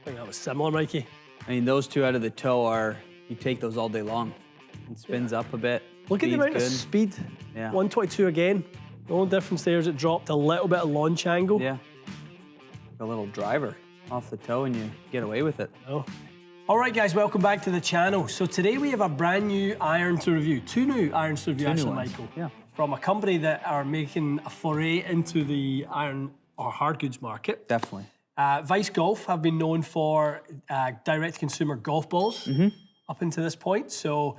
I think that was similar, Mikey. I mean, those two out of the toe are, you take those all day long. It spins up a bit. Look at the amount good. of speed. Yeah. 122 again. The only difference there is it dropped a little bit of launch angle. Yeah. A little driver off the toe and you get away with it. Oh. All right, guys, welcome back to the channel. So today we have a brand new iron to review. Two new irons to review, actually, Michael. Yeah. From a company that are making a foray into the iron or hard goods market. Definitely. Vice Golf have been known for direct-to-consumer golf balls up until this point. So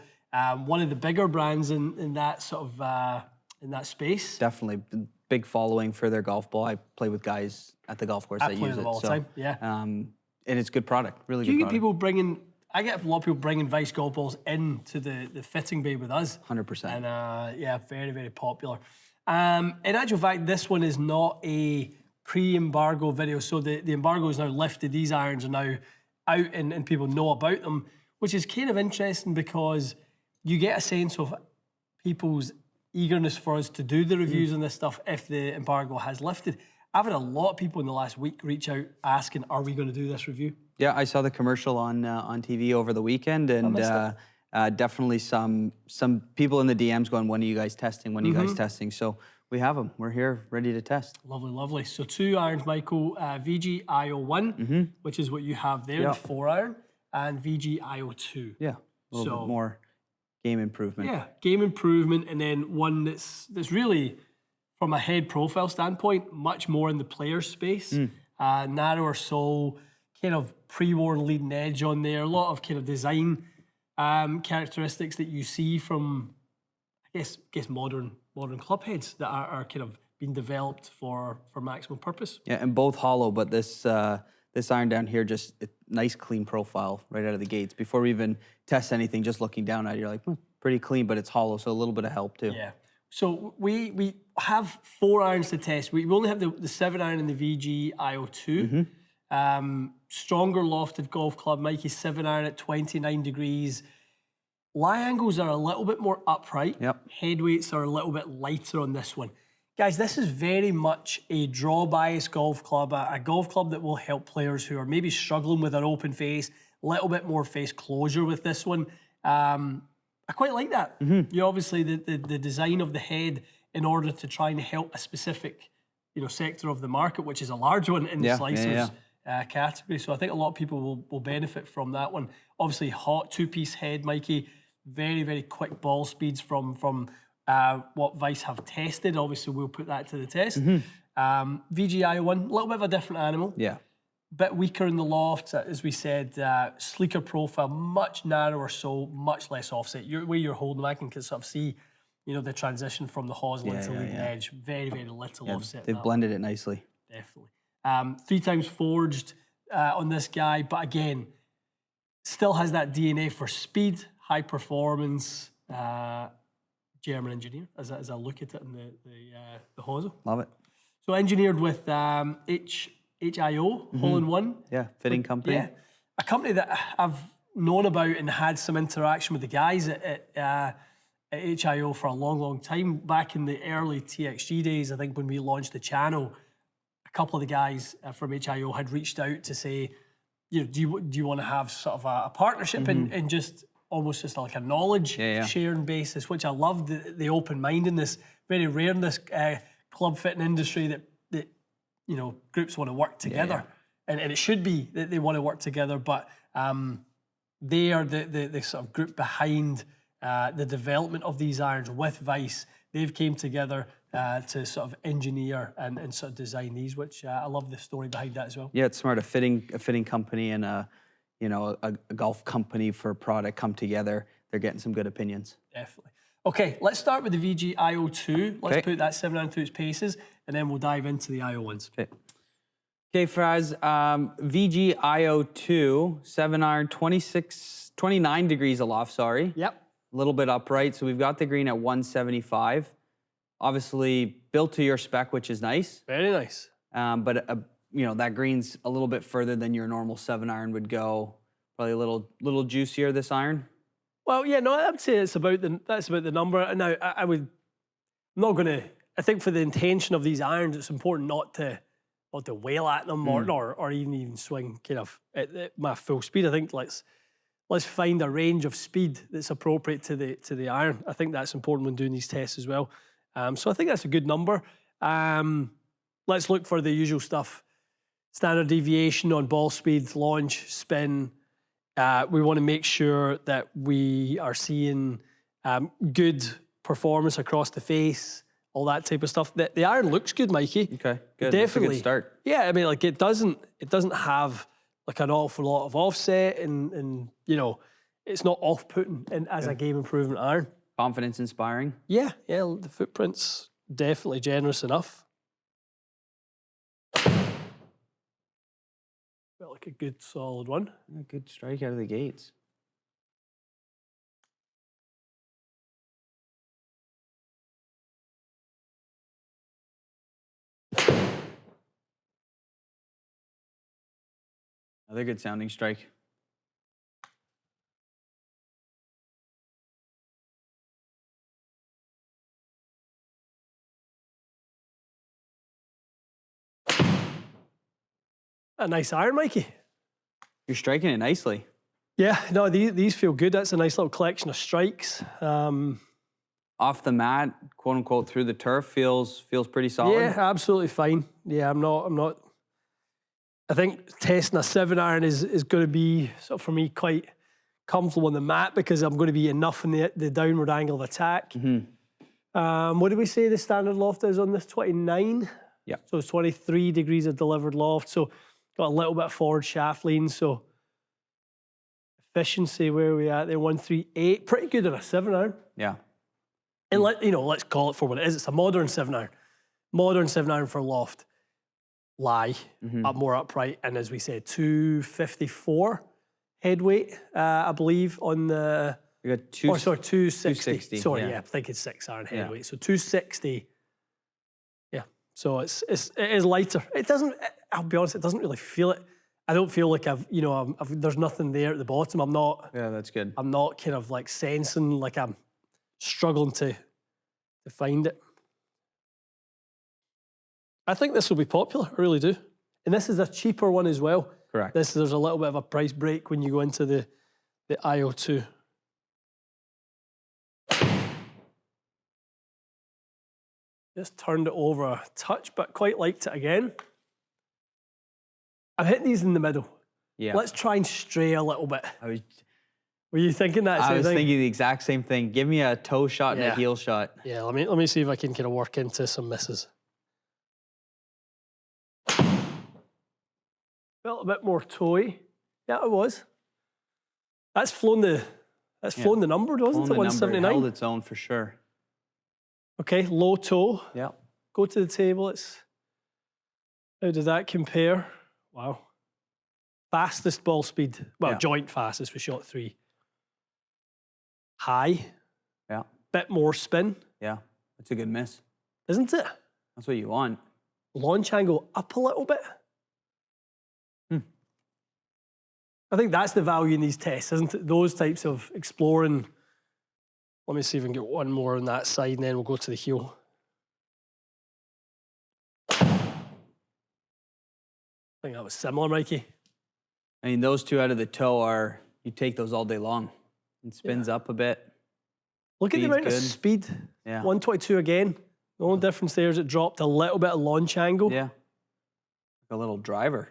one of the bigger brands in that sort of in that space. Definitely. Big following for their golf ball. I play with guys at the golf course that use it. All the time. Yeah. And it's good product. Really Do good you get product. people bringing? I get a lot of people bringing Vice golf balls into the fitting bay with us. 100%. And yeah, very, very popular. In actual fact, this one is not a pre-embargo video. So the embargo is now lifted. These irons are now out and people know about them, which is kind of interesting because you get a sense of people's eagerness for us to do the reviews on this stuff if the embargo has lifted. I've had a lot of people in the last week reach out asking, are we going to do this review? Yeah, I saw the commercial on TV over the weekend, and definitely some people in the DMs going, when are you guys testing? When are you guys testing? So we have them. We're here, ready to test. Lovely, lovely. So two irons, Michael, VGI01, which is what you have there, the 4-iron, and VGI02. Yeah, a little bit more game improvement. Yeah, game improvement, and then one that's really, from a head profile standpoint, much more in the player's space. Narrower sole, kind of pre-worn leading edge on there, a lot of kind of design characteristics that you see from, I guess modern club heads that are kind of being developed for maximum purpose. Yeah, and both hollow, but this iron down here, just a nice clean profile right out of the gates. Before we even test anything, just looking down at it, you're like, pretty clean, but it's hollow, so a little bit of help too. Yeah. So we have 4 irons to test. We only have the 7-iron and the VGI02. Stronger lofted golf club, Mikey, 7-iron at 29 degrees. Lie angles are a little bit more upright. Yep. Head weights are a little bit lighter on this one. Guys, this is very much a draw bias golf club, a golf club that will help players who are maybe struggling with an open face, a little bit more face closure with this one. I quite like that. You obviously, the design of the head in order to try and help a specific sector of the market, which is a large one in the slicers category. So I think a lot of people will benefit from that one. Obviously, hot 2-piece head, Mikey. Very, very quick ball speeds from what Vice have tested. Obviously, we'll put that to the test. VGI01, a little bit of a different animal. Yeah. Bit weaker in the loft, as we said, sleeker profile, much narrower sole, much less offset. Where you're holding them, I can sort of see, the transition from the hosel into leading edge. Very, very little offset. They've blended it nicely. Definitely. 3 times forged on this guy, but again, still has that DNA for speed, high performance, German engineer, as I look at it in the hosel. Love it. So engineered with HIO, Hole-in-One. Yeah, fitting company. Yeah, a company that I've known about and had some interaction with the guys at HIO for a long, long time. Back in the early TXG days, I think when we launched the channel, a couple of the guys from HIO had reached out to say, do you want to have sort of a partnership and just almost just like a knowledge sharing basis, which I love, the open-mindedness. Very rare in this club fitting industry that groups want to work together. And it should be that they want to work together, but they are the sort of group behind the development of these irons with Vice. They've came together to sort of engineer and sort of design these, which I love the story behind that as well. Yeah, it's smart. A fitting company and a golf company for a product come together. They're getting some good opinions. Definitely. Okay, let's start with the VGI02. Let's put that 7-iron through its paces, and then we'll dive into the IO1s. Okay, Fraz, VGI02, 7-iron, 29 degrees aloft, sorry. Yep. A little bit upright, so we've got the green at 175. Obviously, built to your spec, which is nice. Very nice. But that green's a little bit further than your normal 7-iron would go. Probably a little juicier, this iron. Well, yeah, no, I would say that's about the number. Now, I think for the intention of these irons, it's important not to or to wail at them or even swing kind of at my full speed. I think let's find a range of speed that's appropriate to the iron. I think that's important when doing these tests as well. So I think that's a good number. Let's look for the usual stuff. Standard deviation on ball speed, launch, spin. We want to make sure that we are seeing good performance across the face, all that type of stuff. The iron looks good, Mikey. Okay, good. Definitely. That's a good start. Yeah, I mean, like it doesn't have like an awful lot of offset, and you know, it's not off-putting as a game improvement iron. Confidence inspiring. Yeah, the footprint's definitely generous enough. Felt like a good solid one. A good strike out of the gates. Another good sounding strike. A nice iron, Mikey. You're striking it nicely. Yeah, no, these feel good. That's a nice little collection of strikes. Off the mat, quote unquote, through the turf feels pretty solid. Yeah, absolutely fine. Yeah, I'm not. I think testing a 7-iron is going to be, sort of for me, quite comfortable on the mat because I'm going to be enough in the downward angle of attack. What did we say the standard loft is on this? 29? Yeah. So it's 23 degrees of delivered loft. So got a little bit of forward shaft lean. So efficiency, where are we at there? 138. Pretty good on a 7-iron. Yeah. And let's call it for what it is. It's a modern 7-iron. Modern 7-iron for loft. Lie, up more upright, and as we said, 254 head weight, I believe, on the. You got 260. Sorry, yeah. I think it's 6-iron head weight. So 260. Yeah. So it is lighter. It doesn't. I'll be honest. It doesn't really feel it. I don't feel like there's nothing there at the bottom. I'm not. Yeah, that's good. I'm not kind of like sensing like I'm struggling to find it. I think this will be popular, I really do. And this is a cheaper one as well. Correct. There's a little bit of a price break when you go into the IO2. Just turned it over a touch, but quite liked it again. I'm hitting these in the middle. Yeah. Let's try and stray a little bit. Were you thinking that? I was thinking the exact same thing. Give me a toe shot and a heel shot. Yeah, let me see if I can kind of work into some misses. Felt a bit more toey. Yeah, it was. That's flown the number, wasn't it? 179. It held its own for sure. Okay, low toe. Yeah. Go to the table. How did that compare? Wow. Fastest ball speed. Well, joint fastest. We shot 3. High. Yeah. Bit more spin. Yeah. That's a good miss. Isn't it? That's what you want. Launch angle up a little bit. I think that's the value in these tests, isn't it? Those types of exploring. Let me see if I can get one more on that side, and then we'll go to the heel. I think that was similar, Mikey. I mean, those two out of the toe you take those all day long. It spins up a bit. Look at the amount of speed. Yeah. 122 again. The only difference there is it dropped a little bit of launch angle. Yeah. Like a little driver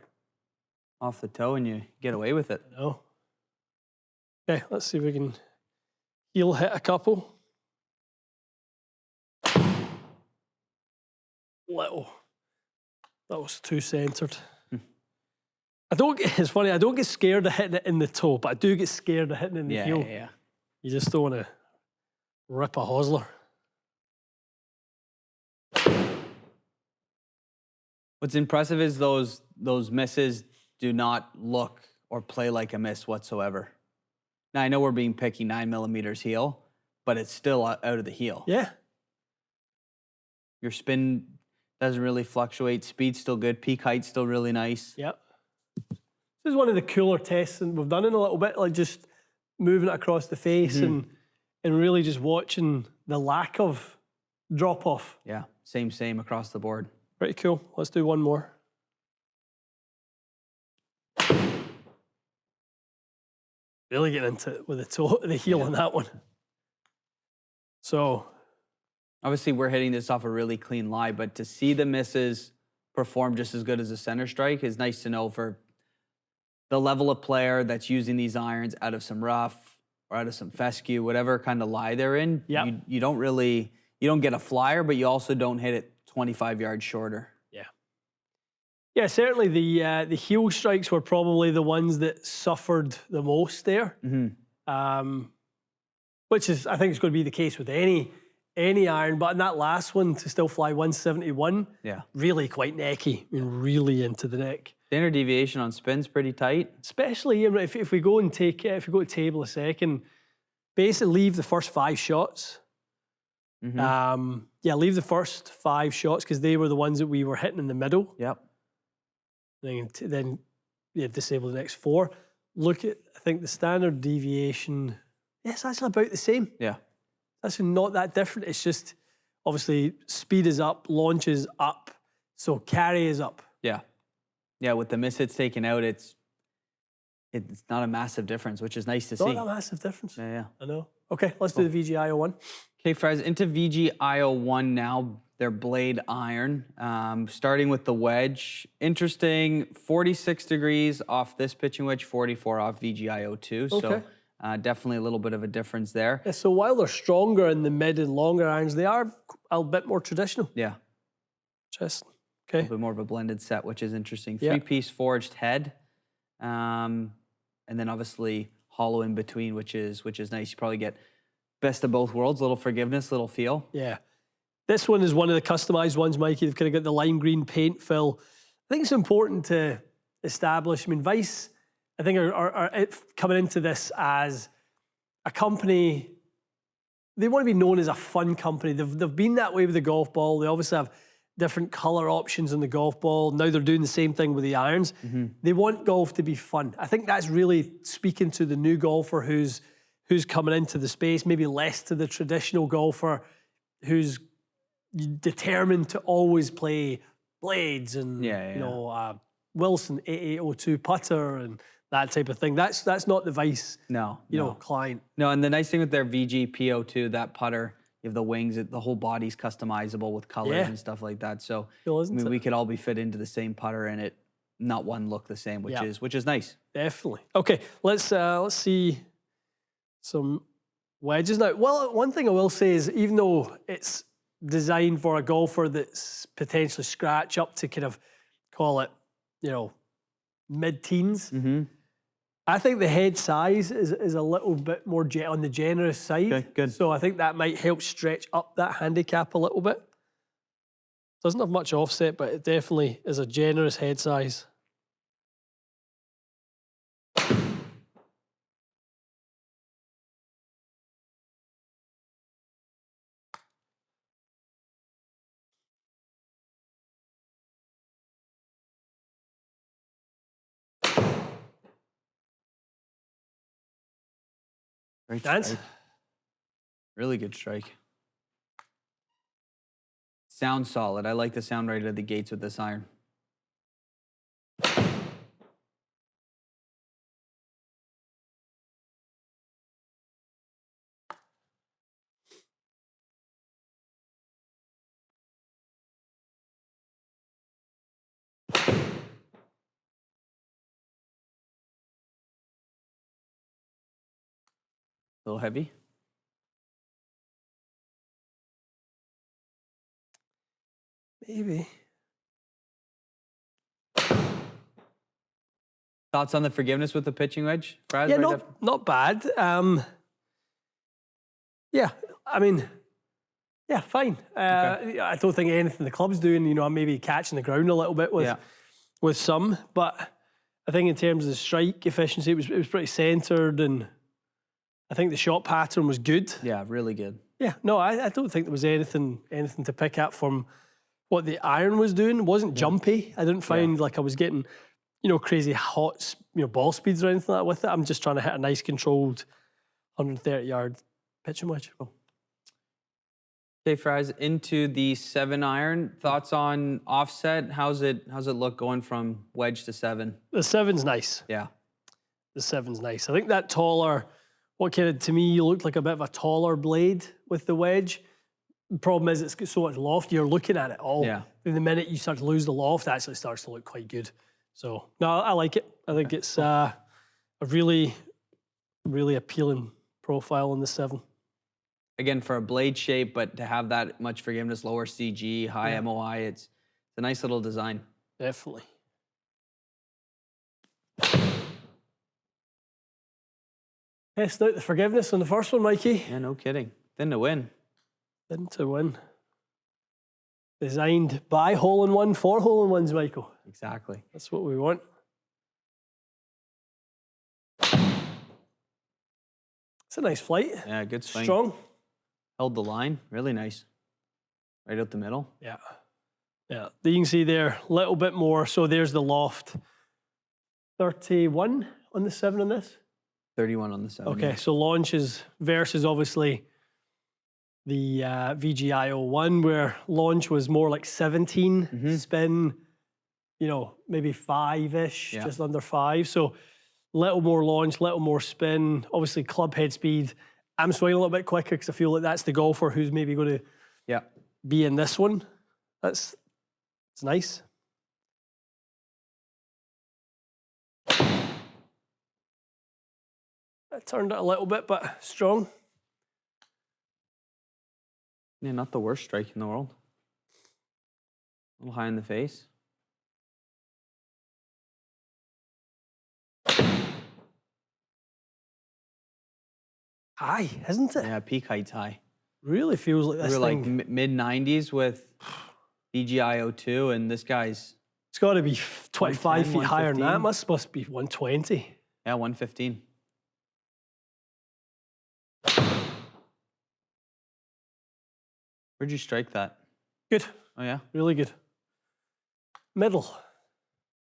off the toe and you get away with it. No. Okay, let's see if we can heel hit a couple. Little. That was too centered. It's funny, I don't get scared of hitting it in the toe, but I do get scared of hitting it in the heel. Yeah. You just don't want to rip a hosler. What's impressive is those misses do not look or play like a miss whatsoever. Now, I know we're being picky 9mm heel, but it's still out of the heel. Yeah. Your spin doesn't really fluctuate. Speed's still good. Peak height's still really nice. Yep. This is one of the cooler tests and we've done in a little bit, like just moving it across the face and really just watching the lack of drop-off. Yeah, same across the board. Pretty cool. Let's do one more. Really getting into it with the heel on that one. So Obviously, we're hitting this off a really clean lie, but to see the misses perform just as good as a center strike is nice to know for the level of player that's using these irons out of some rough or out of some fescue, whatever kind of lie they're in. Yep. You don't get a flyer, but you also don't hit it 25 yards shorter. yeah, certainly the heel strikes were probably the ones that suffered the most there. Which is, I think, it's going to be the case with any iron. But in that last one, to still fly 171, really quite necky. I mean, really into the neck. Standard deviation on spin's pretty tight. Especially if we go and if we go to table a second, basically leave the first 5 shots. Leave the first 5 shots because they were the ones that we were hitting in the middle. Yep. Then disable the next 4. Look at, I think the standard deviation, it's actually about the same. Yeah. It's actually not that different. It's just, obviously, speed is up, launch is up, so carry is up. Yeah. Yeah, with the miss hits taken out, it's not a massive difference, which is nice to see. Not a massive difference. Yeah. I know. Okay, let's do the VGI01. Okay, Fries, into VGI01 now, their blade iron. Starting with the wedge. Interesting, 46 degrees off this pitching wedge, 44 off VGI02. Okay. So definitely a little bit of a difference there. Yeah, so while they're stronger in the mid and longer irons, they are a bit more traditional. Yeah. Just, A okay. little bit more of a blended set, which is interesting. Yeah. 3-piece forged head. And then obviously hollow in between, which is nice. You probably get best of both worlds, a little forgiveness, a little feel. Yeah. This one is one of the customized ones, Mikey. They've kind of got the lime green paint fill. I think it's important to establish, I mean, Vice, I think are coming into this as a company, they want to be known as a fun company. They've been that way with the golf ball. They obviously have different color options on the golf ball. Now they're doing the same thing with the irons. They want golf to be fun. I think that's really speaking to the new golfer who's coming into the space, maybe less to the traditional golfer who's determined to always play blades and you know Wilson 8802 putter and that type of thing. That's not the Vice client. No, and the nice thing with their VGP02, that putter, you have the wings, the whole body's customizable with colors and stuff like that. So Cool, I mean, we could all be fit into the same putter and it not one look the same, which is nice. Definitely. Okay, let's see some wedges now. Well, one thing I will say is, even though it's designed for a golfer that's potentially scratch up to kind of call it, you know, mid-teens, I think the head size is a little bit more on the generous side. Okay, good. So I think that might help stretch up that handicap a little bit. Doesn't have much offset, but it definitely is a generous head size. Great Dance. strike. Really good strike. Sounds solid. I like the sound right out of the gates with this iron. A little heavy. Maybe. Thoughts on the forgiveness with the pitching wedge, Brad? Yeah, not bad. Yeah, I mean, yeah, fine. I don't think anything the club's doing, you know, maybe catching the ground a little bit with some, but I think in terms of the strike efficiency, it was pretty centered, and I think the shot pattern was good. Yeah, really good. Yeah, no, I don't think there was anything to pick up from what the iron was doing. It wasn't jumpy. I didn't find like I was getting, you know, crazy hot, you know, ball speeds or anything like that with it. I'm just trying to hit a nice controlled 130-yard pitching wedge. Okay, Fries, into the 7-iron. Thoughts on offset? How's it look going from wedge to 7? The 7's nice. Yeah. The 7's nice. I think that taller, what kind of, to me, looked like a bit of a taller blade with the wedge. The problem is it's got so much loft, you're looking at it all. Yeah. And the minute you start to lose the loft, it actually starts to look quite good. So, no, I like it. I think it's a really, really appealing profile on the 7. Again, for a blade shape, but to have that much forgiveness, lower CG, high MOI, it's a nice little design. Definitely. Test out the forgiveness on the first one, Mikey. Yeah, no kidding. Thin to win. Thin to win. Designed by hole-in-one for hole-in-ones, Michael. Exactly. That's what we want. It's a nice flight. Yeah, good swing. Strong. Held the line. Really nice. Right out the middle. Yeah. Yeah. You can see there a little bit more. So there's the loft. 31 on the 7 on this. 31 on the 7. Okay, yeah. so launches versus obviously the VGI01, where launch was more like 17, spin, you know, maybe 5-ish, just under 5. So little more launch, little more spin. Obviously, club head speed. I'm swinging a little bit quicker because I feel like that's the golfer who's maybe going to be in this one. It's nice. I turned it a little bit, but strong. Yeah, not the worst strike in the world. A little high in the face. High, isn't it? Yeah, peak height's high. Really feels like this We were thing. like mid-90s with VGI02, and this guy's... It's got to be 25 feet higher than that. 115. Must be 120. Yeah, 115. Where'd you strike that? Good. Oh, yeah? Really good. Middle.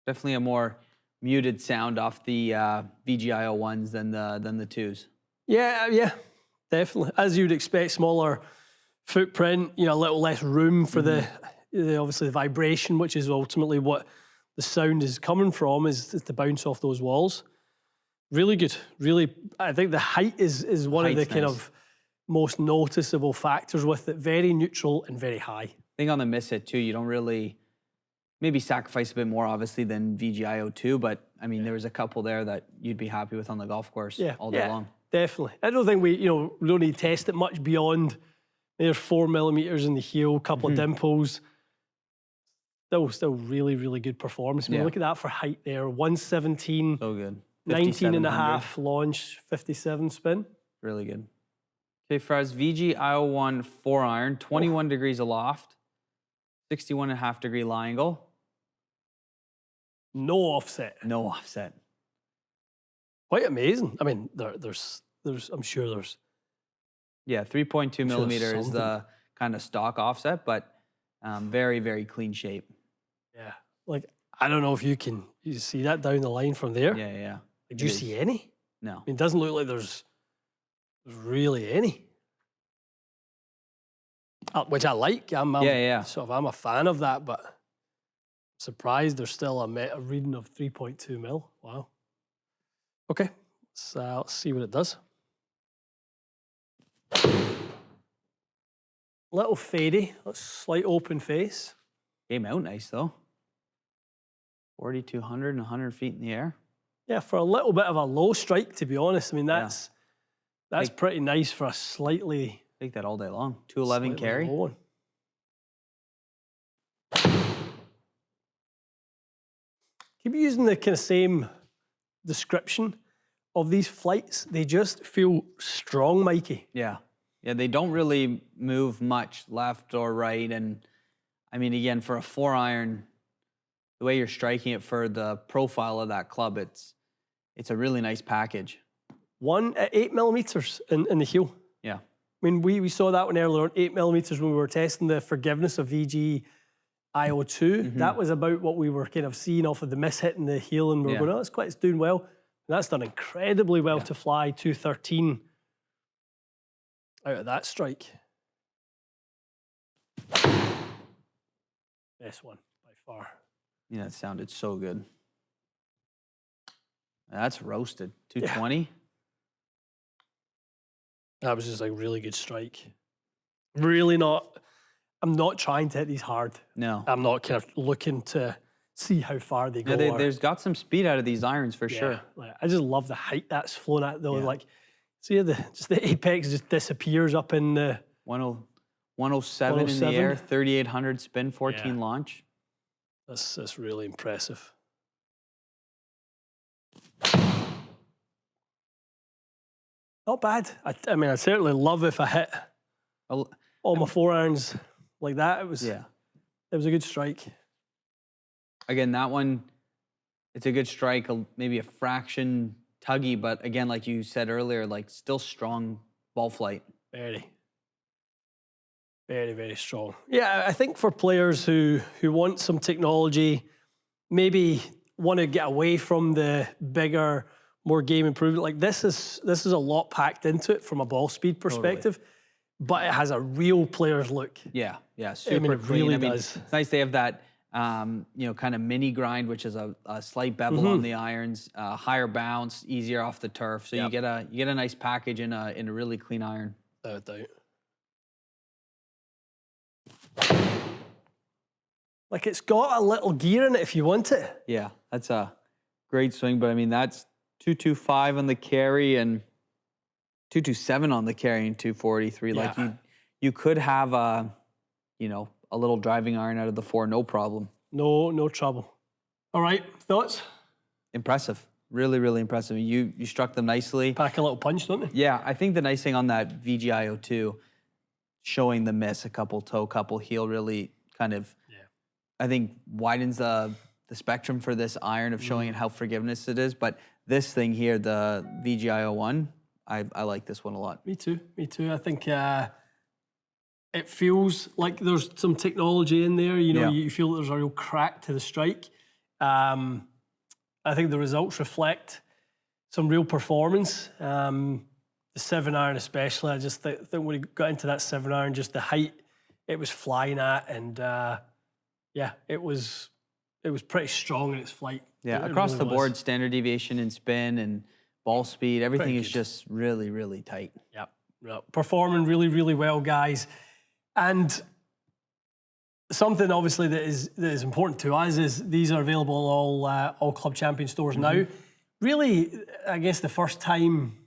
Definitely a more muted sound off the VGI01s than the 2s. Yeah, definitely. As you'd expect, smaller footprint, you know, a little less room for the obviously the vibration, which is ultimately what the sound is coming from, is to bounce off those walls. Really good. Really, I think the height is one of the kind of most noticeable factors with it. Very neutral and very high. I think on the miss hit too, you don't really maybe sacrifice a bit more obviously than VGI02, but I mean there was a couple there that you'd be happy with on the golf course all day long. Definitely. I don't think we don't need to test it much beyond. There's 4 millimeters in the heel, a couple of dimples. Still really, really good performance. I mean, look at that for height there. 117. So good. 19 and a half launch, 57 spin. Really good. Okay, for us, VGI01 4-iron, 21 degrees aloft, 61.5 degree lie angle. No offset. No offset. Quite amazing. I mean, there's I'm sure there's. Yeah, 3.2 millimeter is something. the kind of stock offset, but very, very clean shape. Yeah. Like, I don't know if you see that down the line from there. Yeah. Like, do you see any? No. I mean, it doesn't look like there's really any. Which I like. I'm sort of, I'm a fan of that, but surprised there's still a reading of 3.2 mil. Wow. Okay, let's see what it does. Little fadey, slight open face. Came out nice though. 4,200 and 100 feet in the air. Yeah, for a little bit of a low strike, to be honest. I mean, that's pretty nice for a slightly. Take that all day long. 211 carry. Low one. Keep using the kind of same description of these flights. They just feel strong, Mikey. Yeah, they don't really move much left or right. And I mean, again, for a 4-iron, the way you're striking it for the profile of that club, it's a really nice package. 8 millimeters in the heel. Yeah. I mean, we saw that one earlier on, 8 millimeters when we were testing the forgiveness of VGI02. That was about what we were kind of seeing off of the miss hitting the heel, and we were going, it's doing well. And that's done incredibly well to fly 213 out of that strike. Best one by far. Yeah, it sounded so good. That's roasted. 220. That was just a really good strike. Really not. I'm not trying to hit these hard. No. I'm not kind of looking to see how far they go. Yeah, there's got some speed out of these irons for sure. Like, I just love the height that's flown at though. Yeah. Like, see just the apex just disappears up in the 107 in the air, 3,800 spin, 14 launch. That's really impressive. Not bad. I mean, I certainly love if I hit all my 4 irons like that. It was a good strike. Again, that one, it's a good strike, maybe a fraction tuggy, but again, like you said earlier, like still strong ball flight. Very, very, very strong. Yeah, I think for players who want some technology, maybe want to get away from the bigger, more game improvement, like this is a lot packed into it from a ball speed perspective, but it has a real player's look. Yeah, super I mean, it clean. really does. It's nice they have that, kind of mini grind, which is a slight bevel on the irons, higher bounce, easier off the turf. So you get a nice package in a really clean iron. Without doubt. Like it's got a little gear in it if you want it. Yeah, that's a great swing, but I mean that's 225 on the carry and 227 on the carry and 243. Yeah. Like you could have a little driving iron out of the 4, no problem. No trouble. All right, thoughts? Impressive. Really, really impressive. You struck them nicely. Pack a little punch, don't they? Yeah, I think the nice thing on that VGI02, showing the miss, a couple toe, couple heel, really kind of, I think widens the spectrum for this iron of showing it how forgiveness it is. But this thing here, the VGI01, I like this one a lot. Me too. I think it feels like there's some technology in there. You feel there's a real crack to the strike. I think the results reflect some real performance. The 7 iron especially, I just think when we got into that 7 iron, just the height it was flying at, and it was pretty strong in its flight. Yeah, across the board, standard deviation and spin and ball speed, everything is just really, really tight. Yeah, performing really, really well, guys. And something obviously that is important to us is these are available all Club Champion stores now. Really, I guess the first time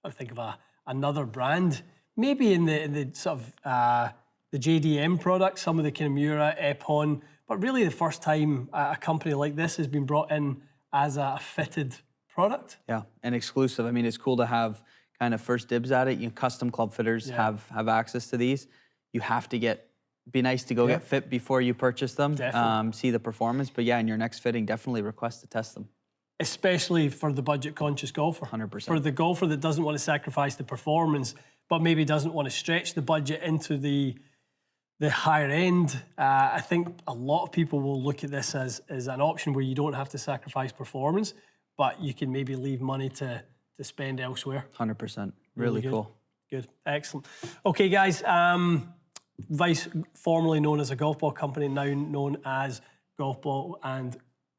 I think of another brand, maybe in the sort of the JDM products, some of the kind of Mura, Epon, but really the first time a company like this has been brought in as a fitted product. Yeah, and exclusive. I mean, it's cool to have kind of first dibs at it. Custom club fitters have access to these. You have to be nice to go get fit before you purchase them, see the performance. But yeah, in your next fitting, definitely request to test them. Especially for the budget-conscious golfer. 100%. For the golfer that doesn't want to sacrifice the performance, but maybe doesn't want to stretch the budget into the higher end. I think a lot of people will look at this as an option where you don't have to sacrifice performance, but you can maybe leave money to spend elsewhere. 100%. Really cool. Good. Excellent. Okay, guys. Vice, formerly known as a golf ball company, now known as Golf Ball and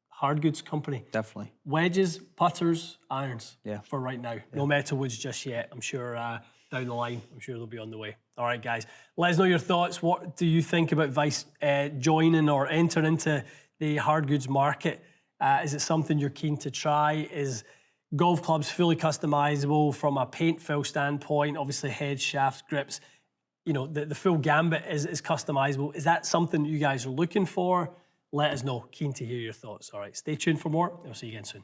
Hard Goods Company. Definitely. Wedges, putters, irons. Yeah. For right now. No metal woods just yet. I'm sure down the line, I'm sure they'll be on the way. All right, guys. Let us know your thoughts. What do you think about Vice joining or entering into the hard goods market? Is it something you're keen to try? Is golf clubs fully customizable from a paint fill standpoint? Obviously, heads, shafts, grips. The full gambit is customizable. Is that something that you guys are looking for? Let us know. Keen to hear your thoughts. All right, stay tuned for more. I'll see you again soon.